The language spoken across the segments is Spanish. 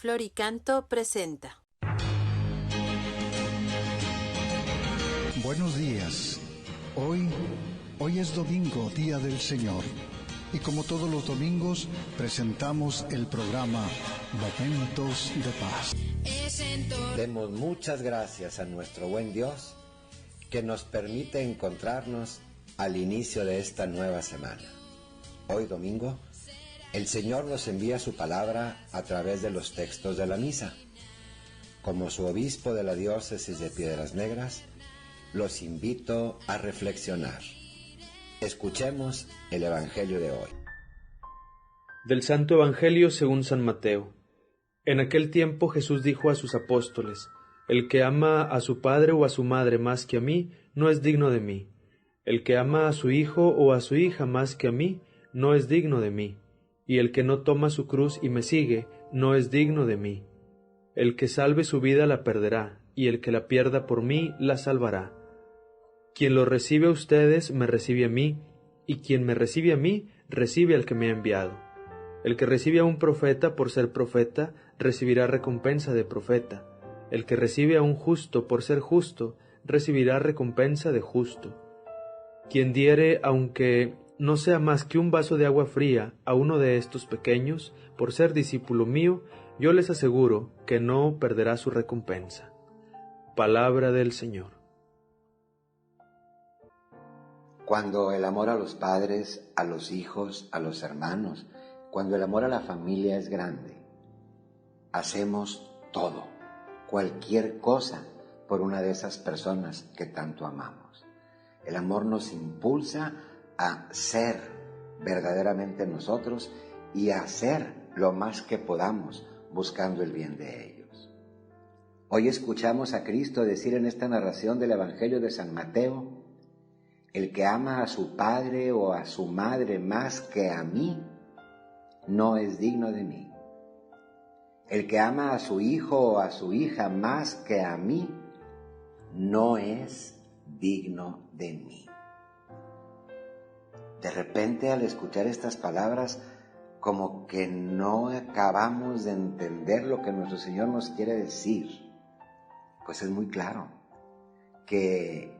Floricanto presenta. Buenos días. Hoy es domingo, Día del Señor. Y como todos los domingos, presentamos el programa Momentos de Paz. Demos muchas gracias a nuestro buen Dios que nos permite encontrarnos al inicio de esta nueva semana. Hoy domingo, el Señor nos envía su palabra a través de los textos de la misa. Como su obispo de la diócesis de Piedras Negras, los invito a reflexionar. Escuchemos el Evangelio de hoy. Del Santo Evangelio según San Mateo. En aquel tiempo Jesús dijo a sus apóstoles: El que ama a su padre o a su madre más que a mí, no es digno de mí. El que ama a su hijo o a su hija más que a mí, no es digno de mí. Y el que no toma su cruz y me sigue, no es digno de mí. El que salve su vida la perderá, y el que la pierda por mí, la salvará. Quien lo recibe a ustedes, me recibe a mí, y quien me recibe a mí, recibe al que me ha enviado. El que recibe a un profeta por ser profeta, recibirá recompensa de profeta. El que recibe a un justo por ser justo, recibirá recompensa de justo. Quien diere, aunque no sea más que un vaso de agua fría a uno de estos pequeños, por ser discípulo mío, yo les aseguro que no perderá su recompensa. Palabra del Señor. Cuando el amor a los padres, a los hijos, a los hermanos, cuando el amor a la familia es grande, hacemos todo, cualquier cosa por una de esas personas que tanto amamos. El amor nos impulsa a ser verdaderamente nosotros y a hacer lo más que podamos buscando el bien de ellos. Hoy escuchamos a Cristo decir en esta narración del Evangelio de San Mateo: el que ama a su padre o a su madre más que a mí, no es digno de mí. El que ama a su hijo o a su hija más que a mí, no es digno de mí. De repente, al escuchar estas palabras, como que no acabamos de entender lo que nuestro Señor nos quiere decir. Pues es muy claro que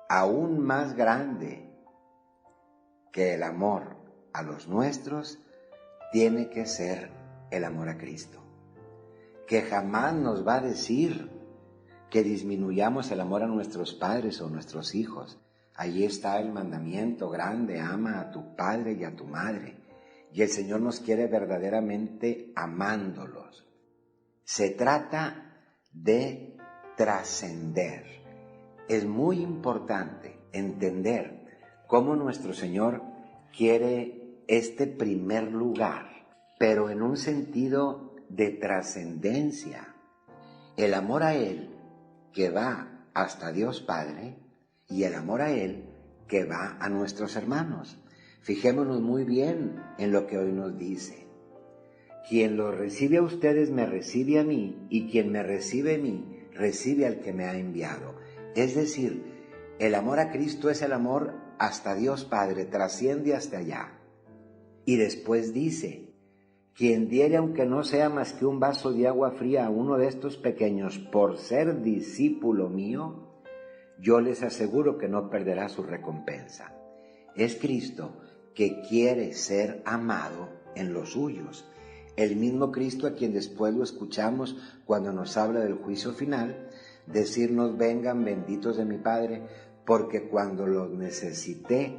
aún más grande que el amor a los nuestros tiene que ser el amor a Cristo. Que jamás nos va a decir que disminuyamos el amor a nuestros padres o nuestros hijos. Allí está el mandamiento grande: ama a tu padre y a tu madre. Y el Señor nos quiere verdaderamente amándolos. Se trata de trascender. Es muy importante entender cómo nuestro Señor quiere este primer lugar, pero en un sentido de trascendencia. El amor a Él que va hasta Dios Padre y el amor a Él que va a nuestros hermanos. Fijémonos muy bien en lo que hoy nos dice. Quien lo recibe a ustedes me recibe a mí, y quien me recibe a mí recibe al que me ha enviado. Es decir, el amor a Cristo es el amor hasta Dios Padre, trasciende hasta allá. Y después dice: quien diere aunque no sea más que un vaso de agua fría a uno de estos pequeños por ser discípulo mío, yo les aseguro que no perderá su recompensa. Es Cristo que quiere ser amado en los suyos. El mismo Cristo a quien después lo escuchamos cuando nos habla del juicio final, decirnos: vengan benditos de mi Padre, porque cuando los necesité,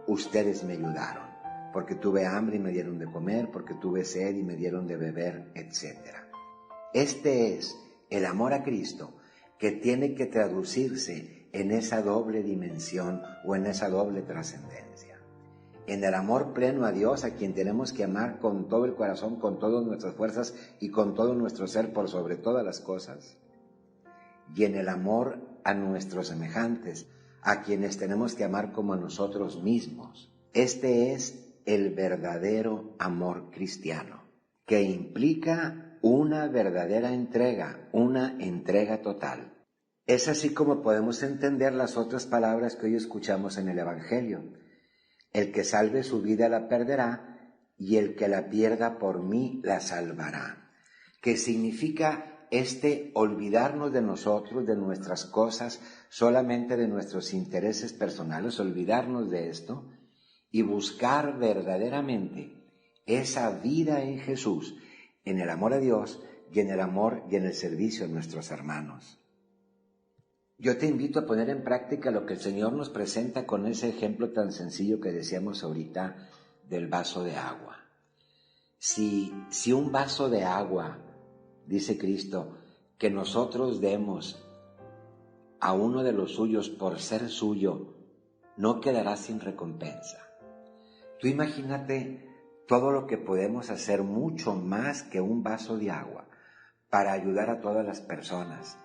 ustedes me ayudaron. Porque tuve hambre y me dieron de comer, porque tuve sed y me dieron de beber, etc. Este es el amor a Cristo, que tiene que traducirse en esa doble dimensión o en esa doble trascendencia. En el amor pleno a Dios, a quien tenemos que amar con todo el corazón, con todas nuestras fuerzas y con todo nuestro ser por sobre todas las cosas. Y en el amor a nuestros semejantes, a quienes tenemos que amar como a nosotros mismos. Este es el verdadero amor cristiano, que implica una verdadera entrega, una entrega total. Es así como podemos entender las otras palabras que hoy escuchamos en el Evangelio: el que salve su vida la perderá, y el que la pierda por mí la salvará. que significa olvidarnos de nosotros, de nuestras cosas, solamente de nuestros intereses personales, olvidarnos de esto y buscar verdaderamente esa vida en Jesús, en el amor a Dios y en el amor y en el servicio a nuestros hermanos. Yo te invito a poner en práctica lo que el Señor nos presenta con ese ejemplo tan sencillo que decíamos ahorita del vaso de agua. Si un vaso de agua, dice Cristo, que nosotros demos a uno de los suyos por ser suyo, no quedará sin recompensa. Tú imagínate todo lo que podemos hacer, mucho más que un vaso de agua, para ayudar a todas las personas.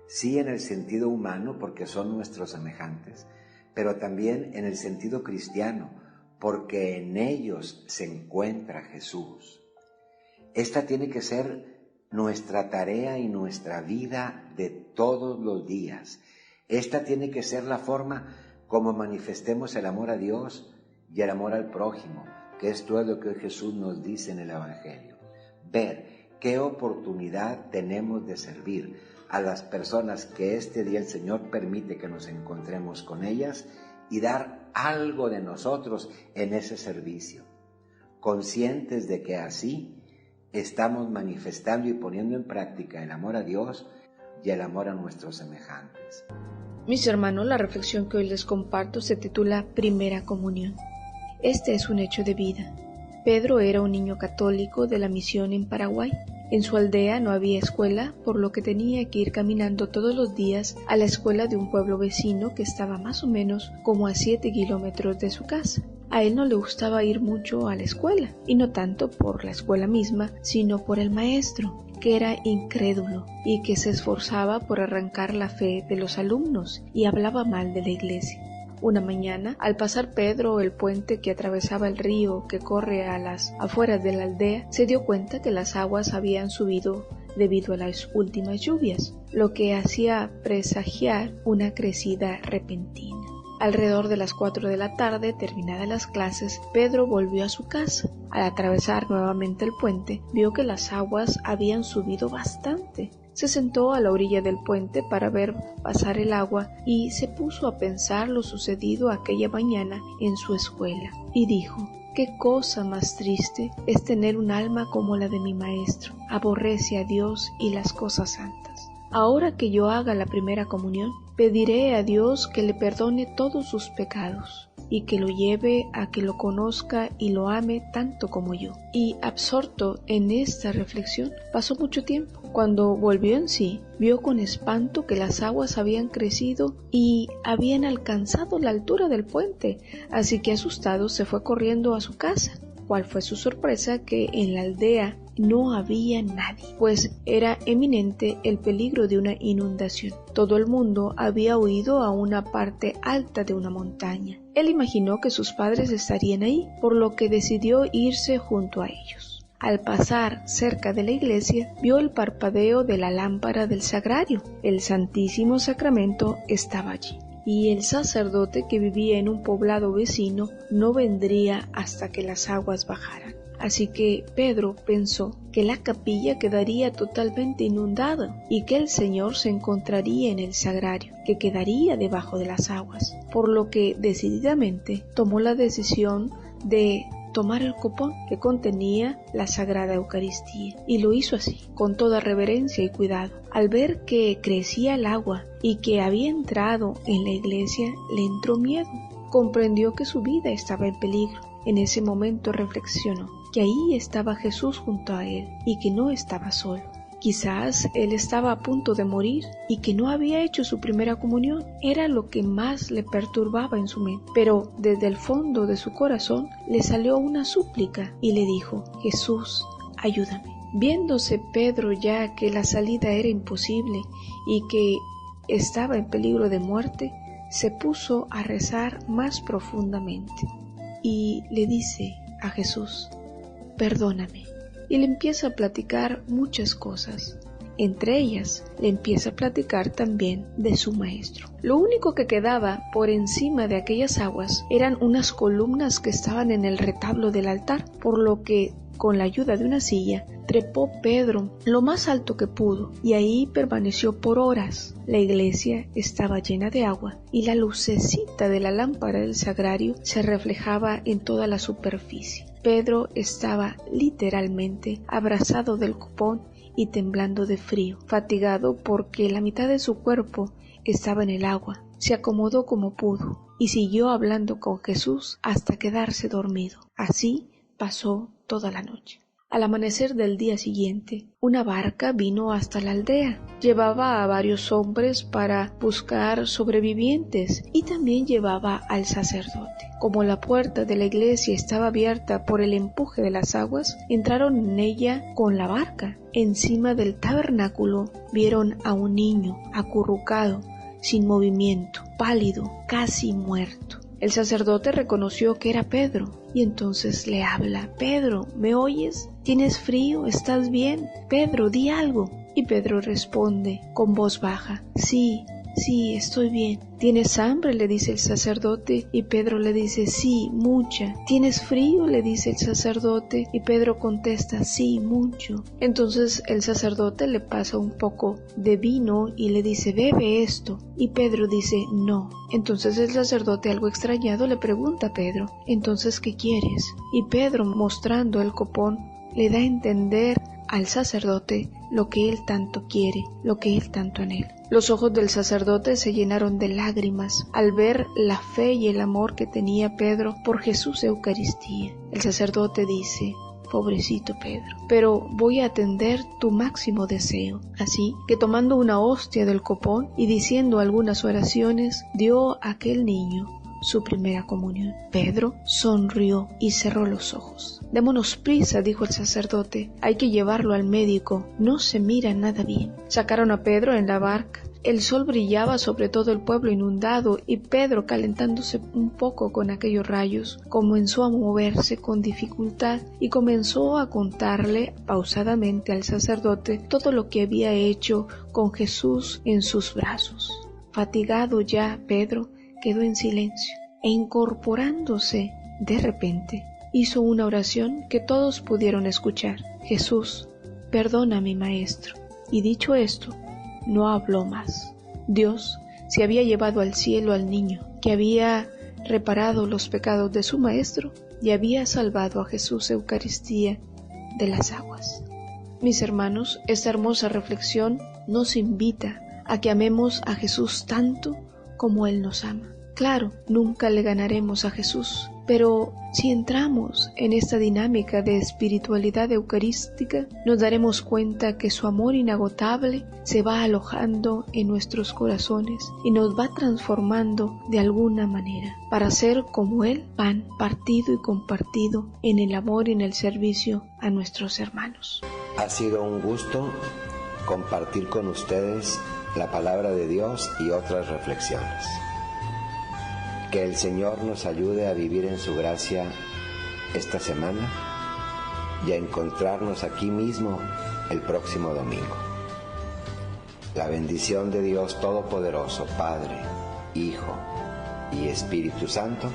Sí, en el sentido humano, porque son nuestros semejantes, pero también en el sentido cristiano, porque en ellos se encuentra Jesús. Esta tiene que ser nuestra tarea y nuestra vida de todos los días. Esta tiene que ser la forma como manifestemos el amor a Dios y el amor al prójimo, que esto es lo que Jesús nos dice en el Evangelio. Ver qué oportunidad tenemos de servir a las personas que este día el Señor permite que nos encontremos con ellas y dar algo de nosotros en ese servicio, conscientes de que así estamos manifestando y poniendo en práctica el amor a Dios y el amor a nuestros semejantes. Mis hermanos, la reflexión que hoy les comparto se titula Primera Comunión. Este es un hecho de vida. Pedro era un niño católico de la misión en Paraguay. En su aldea no había escuela, por lo que tenía que ir caminando todos los días a la escuela de un pueblo vecino que estaba más o menos como a 7 kilómetros de su casa. A él no le gustaba ir mucho a la escuela, y no tanto por la escuela misma, sino por el maestro, que era incrédulo y que se esforzaba por arrancar la fe de los alumnos y hablaba mal de la iglesia. Una mañana, al pasar Pedro el puente que atravesaba el río que corre a las afueras de la aldea, se dio cuenta que las aguas habían subido debido a las últimas lluvias, lo que hacía presagiar una crecida repentina. Alrededor de las 4 de la tarde, terminadas las clases, Pedro volvió a su casa. Al atravesar nuevamente el puente, vio que las aguas habían subido bastante. Se sentó a la orilla del puente para ver pasar el agua y se puso a pensar lo sucedido aquella mañana en su escuela. Y dijo: «Qué cosa más triste es tener un alma como la de mi maestro. Aborrece a Dios y las cosas santas. Ahora que yo haga la primera comunión, pediré a Dios que le perdone todos sus pecados y que lo lleve a que lo conozca y lo ame tanto como yo». Y absorto en esta reflexión, pasó mucho tiempo. Cuando volvió en sí, vio con espanto que las aguas habían crecido y habían alcanzado la altura del puente, así que asustado se fue corriendo a su casa. ¿Cuál fue su sorpresa? Que en la aldea no había nadie, pues era eminente el peligro de una inundación. Todo el mundo había huido a una parte alta de una montaña. Él imaginó que sus padres estarían ahí, por lo que decidió irse junto a ellos. Al pasar cerca de la iglesia, vio el parpadeo de la lámpara del sagrario. El Santísimo Sacramento estaba allí, y el sacerdote, que vivía en un poblado vecino, no vendría hasta que las aguas bajaran. Así que Pedro pensó que la capilla quedaría totalmente inundada y que el Señor se encontraría en el sagrario, que quedaría debajo de las aguas, por lo que decididamente tomó la decisión de tomar el copón que contenía la Sagrada Eucaristía, y lo hizo así, con toda reverencia y cuidado. Al ver que crecía el agua y que había entrado en la iglesia, le entró miedo. Comprendió que su vida estaba en peligro. En ese momento reflexionó que ahí estaba Jesús junto a él y que no estaba solo. Quizás él estaba a punto de morir y que no había hecho su primera comunión. Era lo que más le perturbaba en su mente. Pero desde el fondo de su corazón le salió una súplica y le dijo: «Jesús, ayúdame». Viéndose Pedro ya que la salida era imposible y que estaba en peligro de muerte, se puso a rezar más profundamente y le dice a Jesús: «Perdóname». Y le empieza a platicar muchas cosas. Entre ellas, le empieza a platicar también de su maestro. Lo único que quedaba por encima de aquellas aguas eran unas columnas que estaban en el retablo del altar, por lo que con la ayuda de una silla, trepó Pedro lo más alto que pudo y ahí permaneció por horas. La iglesia estaba llena de agua y la lucecita de la lámpara del sagrario se reflejaba en toda la superficie. Pedro estaba literalmente abrazado del copón y temblando de frío, fatigado porque la mitad de su cuerpo estaba en el agua. Se acomodó como pudo y siguió hablando con Jesús hasta quedarse dormido. Así pasó toda la noche. Al amanecer del día siguiente, una barca vino hasta la aldea. Llevaba a varios hombres para buscar sobrevivientes y también llevaba al sacerdote. Como la puerta de la iglesia estaba abierta por el empuje de las aguas, entraron en ella con la barca. Encima del tabernáculo vieron a un niño acurrucado, sin movimiento, pálido, casi muerto. El sacerdote reconoció que era Pedro y entonces le habla: Pedro, ¿me oyes? ¿Tienes frío? ¿Estás bien? Pedro, di algo. Y Pedro responde con voz baja: sí, estoy bien. ¿Tienes hambre?, le dice el sacerdote, y Pedro le dice: sí, mucha. ¿Tienes frío?, le dice el sacerdote, y Pedro contesta: sí, mucho. Entonces el sacerdote le pasa un poco de vino y le dice: bebe esto, y Pedro dice: no. Entonces el sacerdote, algo extrañado, le pregunta a Pedro: entonces, ¿qué quieres? Y Pedro, mostrando el copón, le da a entender al sacerdote lo que él tanto quiere, lo que él tanto anhela. Los ojos del sacerdote se llenaron de lágrimas al ver la fe y el amor que tenía Pedro por Jesús Eucaristía. El sacerdote dice: pobrecito Pedro, pero voy a atender tu máximo deseo. Así que, tomando una hostia del copón y diciendo algunas oraciones, dio a aquel niño su primera comunión. Pedro sonrió y cerró los ojos. Démonos prisa, dijo el sacerdote, hay que llevarlo al médico, no se mira nada bien. Sacaron a Pedro en la barca. El sol brillaba sobre todo el pueblo inundado y Pedro, calentándose un poco con aquellos rayos, comenzó a moverse con dificultad y comenzó a contarle pausadamente al sacerdote todo lo que había hecho con Jesús en sus brazos. Fatigado ya, Pedro quedó en silencio e, incorporándose de repente, hizo una oración que todos pudieron escuchar: Jesús, perdona a mi maestro. Y dicho esto, no habló más. Dios se había llevado al cielo al niño, que había reparado los pecados de su maestro y había salvado a Jesús Eucaristía de las aguas. Mis hermanos, esta hermosa reflexión nos invita a que amemos a Jesús tanto como Él nos ama. Claro, nunca le ganaremos a Jesús, pero si entramos en esta dinámica de espiritualidad eucarística, nos daremos cuenta que su amor inagotable se va alojando en nuestros corazones y nos va transformando de alguna manera para ser como Él, pan partido y compartido en el amor y en el servicio a nuestros hermanos. Ha sido un gusto compartir con ustedes la palabra de Dios y otras reflexiones. Que el Señor nos ayude a vivir en su gracia esta semana y a encontrarnos aquí mismo el próximo domingo. La bendición de Dios Todopoderoso, Padre, Hijo y Espíritu Santo,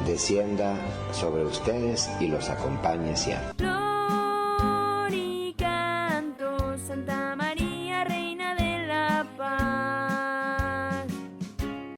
descienda sobre ustedes y los acompañe siempre.